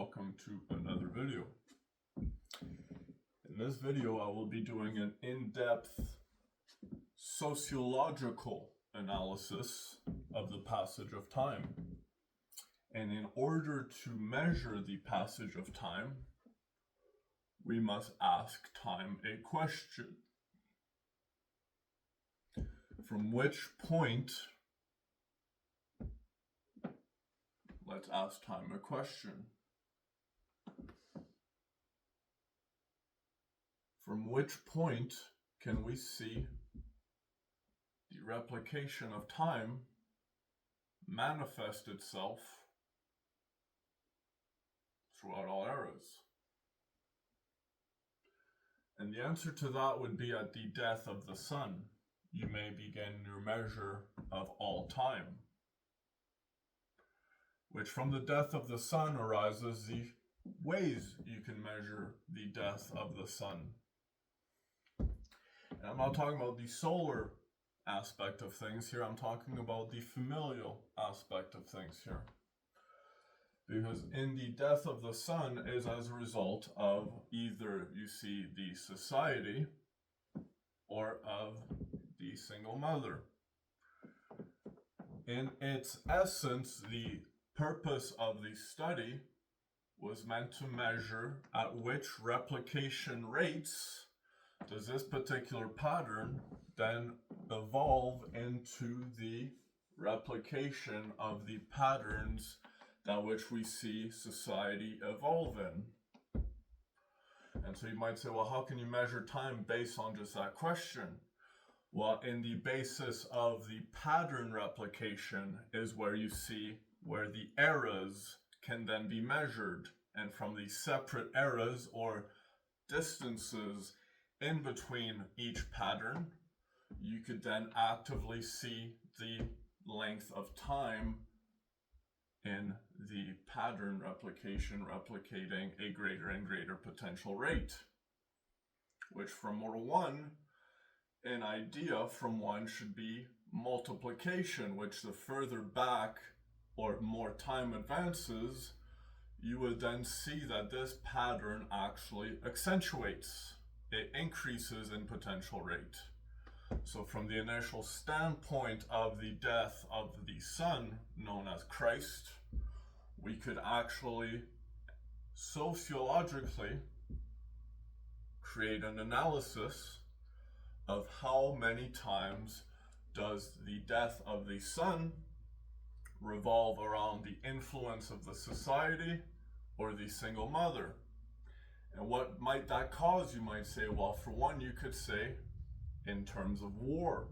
welcome to another video. In this video I will be doing an in-depth sociological analysis of the passage of time. And in order to measure the passage of time, we must ask time a question. From which point, let's ask time a question. From which point can we see the replication of time manifest itself throughout all eras? And the answer to that would be at the death of the sun. You may begin your measure of all time, which from the death of the sun arises the ways you can measure the death of the sun. And I'm not talking about the solar aspect of things here, I'm talking about the familial aspect of things here. Because in the death of the sun is as a result of either you see the society or of the single mother. In its essence, the purpose of the study was meant to measure at which replication rates does this particular pattern then evolve into the replication of the patterns that which we see society evolve in. And so you might say, well, how can you measure time based on just that question? Well, in the basis of the pattern replication is where you see where the eras can then be measured. And from the separate eras or distances in between each pattern, you could then actively see the length of time in the pattern replication replicating a greater and greater potential rate. Which from one, an idea from one should be multiplication, which the further back or more time advances, you would then see that this pattern actually accentuates. It increases in potential rate. So from the initial standpoint of the death of the Son, known as Christ, we could actually sociologically create an analysis of how many times does the death of the Son revolve around the influence of the society or the single mother. And what might that cause? You might say, well, for one, you could say in terms of war.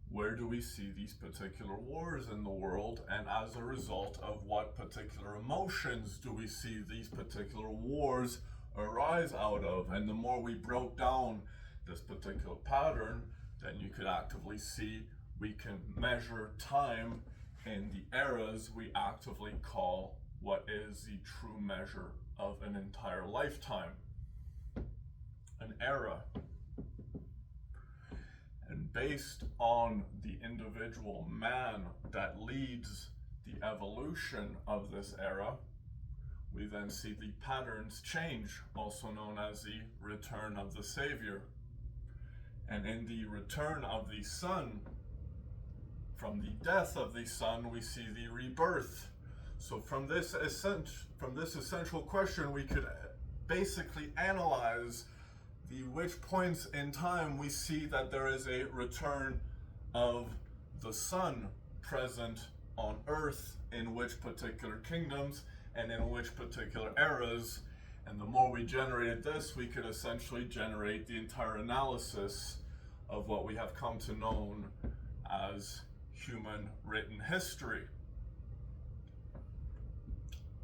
Where do we see these particular wars in the world? And as a result of what particular emotions do we see these particular wars arise out of? And the more we broke down this particular pattern, then you could actively see we can measure time in the eras we actively call what is the true measure of an entire lifetime, an era. And based on the individual man that leads the evolution of this era, we then see the patterns change, also known as the return of the Savior. And in the return of the Son, from the death of the Son, we see the rebirth. So from this essential question, we could basically analyze which points in time we see that there is a return of the Son present on earth, in which particular kingdoms and in which particular eras. And the more we generated this, we could essentially generate the entire analysis of what we have come to know as human written history.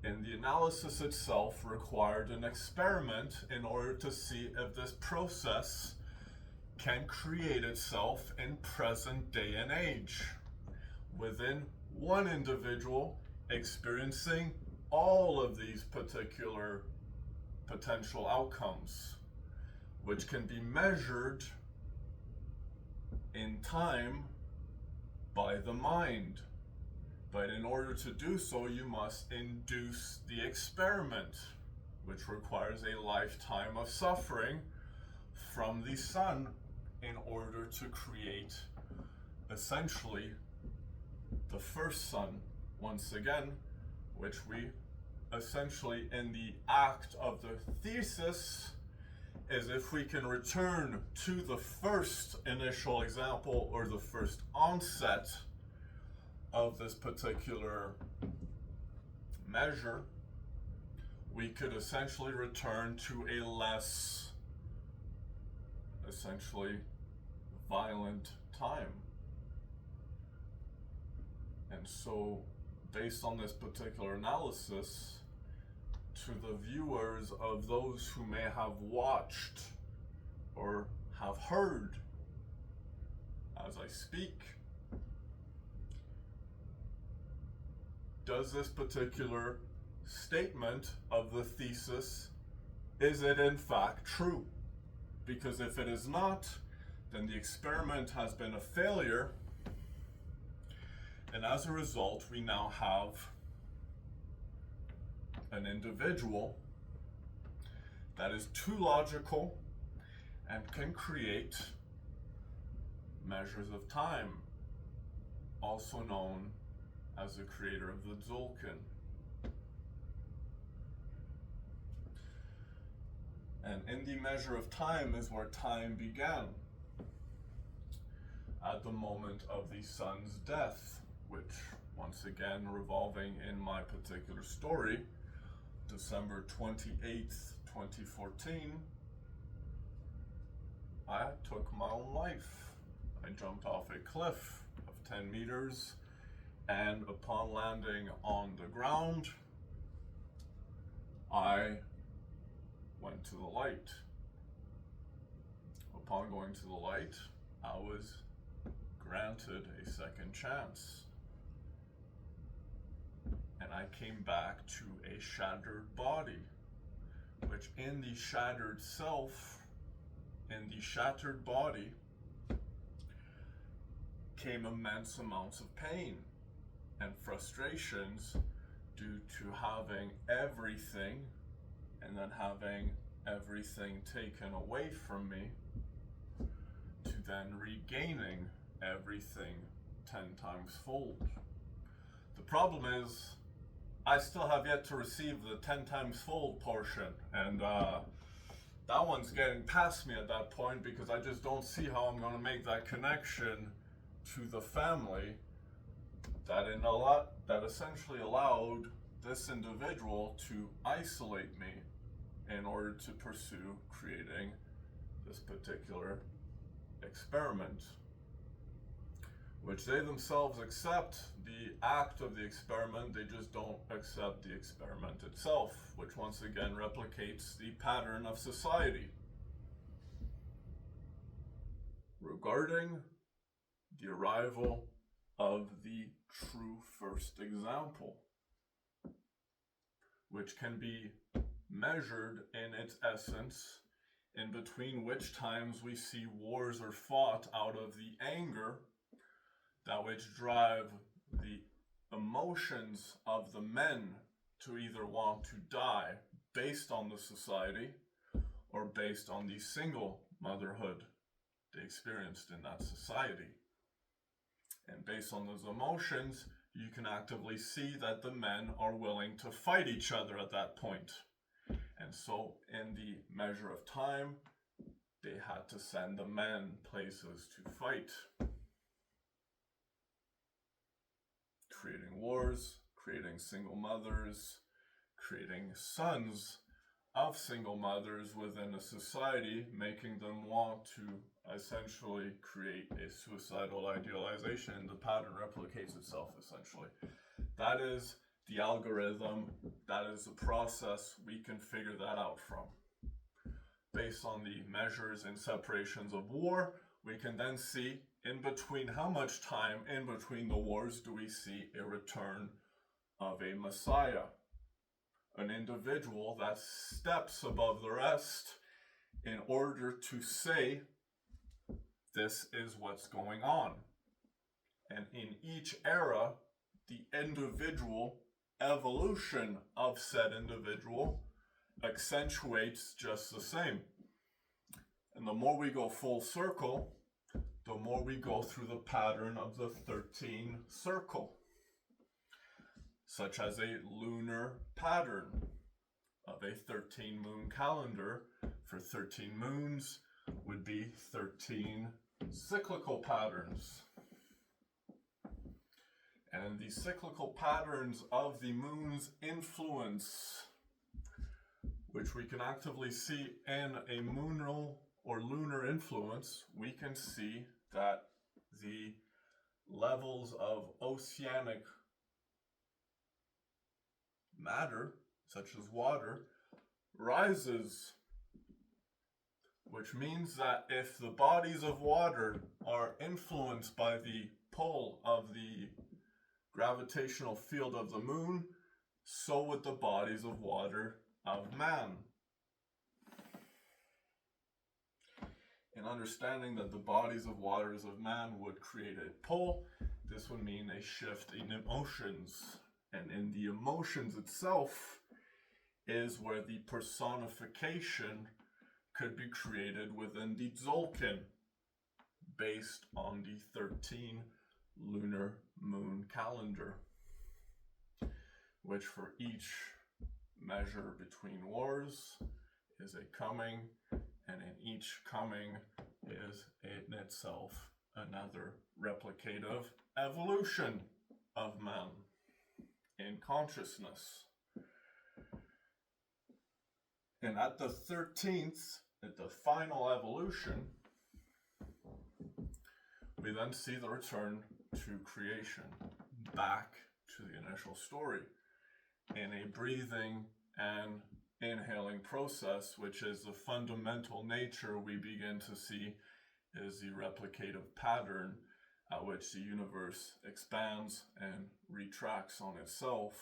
And the analysis itself required an experiment in order to see if this process can create itself in present day and age within one individual experiencing all of these particular potential outcomes, which can be measured in time by the mind. But in order to do so, you must induce the experiment, which requires a lifetime of suffering from the sun in order to create essentially the first sun once again, which we essentially in the act of the thesis is if we can return to the first initial example or the first onset of this particular measure, we could essentially return to a less essentially violent time. And so based on this particular analysis, to the viewers of those who may have watched or have heard as I speak, does this particular statement of the thesis, is it in fact true? Because if it is not, then the experiment has been a failure, and as a result, we now have an individual that is too logical and can create measures of time, also known as the creator of the Tzolk'in. And in the measure of time is where time began, at the moment of the sun's death, which, once again, revolving in my particular story, December 28th, 2014, I took my own life. I jumped off a cliff of 10 meters, and upon landing on the ground, I went to the light. Upon going to the light, I was granted a second chance. And I came back to a shattered body, which in the shattered self, in the shattered body, came immense amounts of pain and frustrations due to having everything and then having everything taken away from me, to then regaining everything 10 times fold. The problem is, I still have yet to receive the 10 times fold portion, and that one's getting past me at that point, because I just don't see how I'm going to make that connection to the family that essentially allowed this individual to isolate me in order to pursue creating this particular experiment, which they themselves accept the act of the experiment, they just don't accept the experiment itself, which once again replicates the pattern of society. Regarding the arrival of the true first example, which can be measured in its essence, in between which times we see wars are fought out of the anger that which drive the emotions of the men to either want to die based on the society or based on the single motherhood they experienced in that society. And based on those emotions, you can actively see that the men are willing to fight each other at that point. And so in the measure of time, they had to send the men places to fight. Creating wars, creating single mothers, creating sons of single mothers within a society, making them want to essentially create a suicidal idealization, and the pattern replicates itself essentially. That is the algorithm, that is the process we can figure that out from. Based on the measures and separations of war, we can then see in between how much time in between the wars do we see a return of a Messiah, an individual that steps above the rest in order to say, this is what's going on. And in each era, the individual evolution of said individual accentuates just the same. And the more we go full circle, the more we go through the pattern of the 13 circle, such as a lunar pattern of a 13 moon calendar. For 13 moons would be 13 cyclical patterns. And the cyclical patterns of the moon's influence, which we can actively see in a moonal or lunar influence, we can see that the levels of oceanic matter, such as water, rises, which means that if the bodies of water are influenced by the pull of the gravitational field of the moon, so would the bodies of water of man. In understanding that the bodies of waters of man would create a pull, this would mean a shift in emotions. And in the emotions itself is where the personification could be created within the Tzolk'in, based on the 13 lunar moon calendar, which for each measure between wars is a coming, and in each coming is in itself another replicative evolution of man in consciousness. And at the 13th, at the final evolution, we then see the return to creation, back to the initial story, in a breathing and inhaling process, which is the fundamental nature we begin to see is the replicative pattern at which the universe expands and retracts on itself,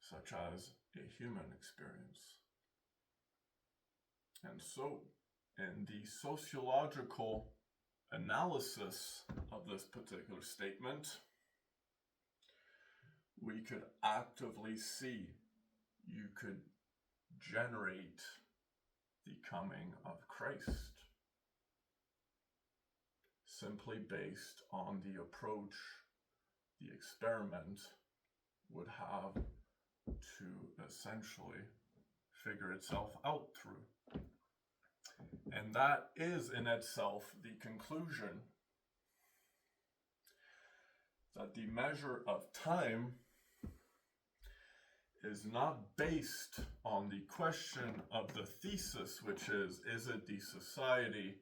such as a human experience. And so, in the sociological analysis of this particular statement, we could actively see, you could generate the coming of Christ simply based on the approach the experiment would have to essentially figure itself out through. And that is in itself the conclusion, that the measure of time is not based on the question of the thesis, which is it the society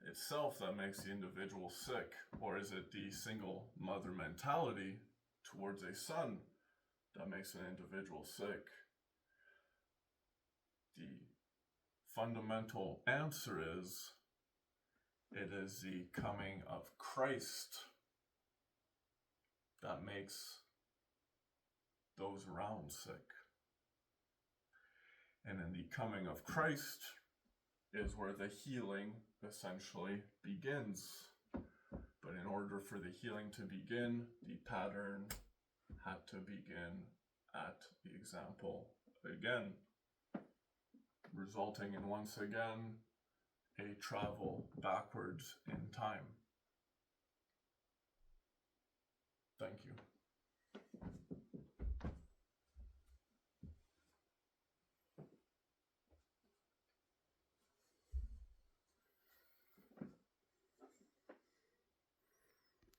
itself that makes the individual sick, or is it the single mother mentality towards a son that makes an individual sick? The fundamental answer is, it is the coming of Christ that makes those around sick. And in the coming of Christ is where the healing essentially begins. But in order for the healing to begin, the pattern had to begin at the example again, resulting in once again a travel backwards in time. Thank you.